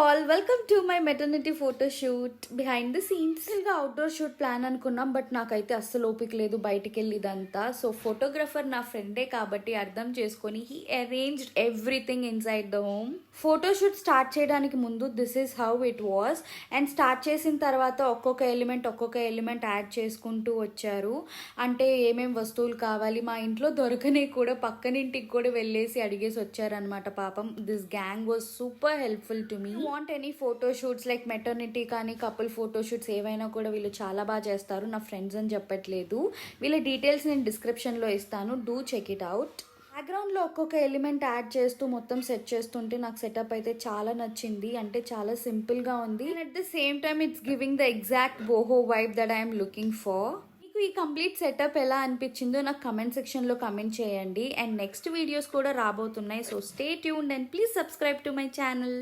All welcome to my maternity photo shoot behind the scenes. ఇంకా outdoor shoot plan అనుకున్నాం, but నాకైతే అస్సలు ఓపిక లేదు బయటికి వెళ్ళి ఇదంతా. సో ఫోటోగ్రఫర్ నా ఫ్రెండే కాబట్టి అర్థం చేసుకొని he arranged everything inside the home. Photo shoot start చేయడానికి ముందు this is how it was, and start చేసిన తర్వాత ఒక్కొక్క ఎలిమెంట్ యాడ్ చేసుకుంటూ వచ్చారు. అంటే ఏమేం వస్తువులు కావాలి, మా ఇంట్లో దొరకని కూడా పక్కనింటికి కూడా వెళ్ళేసి అడిగేసి వచ్చారనమాట. పాపం this gang was super helpful to me. Want any photo shoots like maternity కానీ కపుల్ ఫోటో షూట్స్ ఏవైనా కూడా వీళ్ళు చాలా బాగా చేస్తారు. నా ఫ్రెండ్స్ అని చెప్పట్లేదు, వీళ్ళ డీటెయిల్స్ నేను డిస్క్రిప్షన్లో ఇస్తాను, డూ చెక్ ఇట్ అవుట్. బ్యాక్గ్రౌండ్లో ఒక్కొక్క ఎలిమెంట్ యాడ్ చేస్తూ మొత్తం సెట్ చేస్తుంటే నాకు సెటప్ అయితే చాలా నచ్చింది. అంటే చాలా సింపుల్గా ఉంది, and at the same time it's giving the exact boho vibe that I'm looking for. మీకు ఈ కంప్లీట్ సెటప్ ఎలా అనిపించిందో నాకు కమెంట్ సెక్షన్లో కమెంట్ చేయండి. అండ్ నెక్స్ట్ వీడియోస్ కూడా రాబోతున్నాయి, so stay tuned and please subscribe to my channel.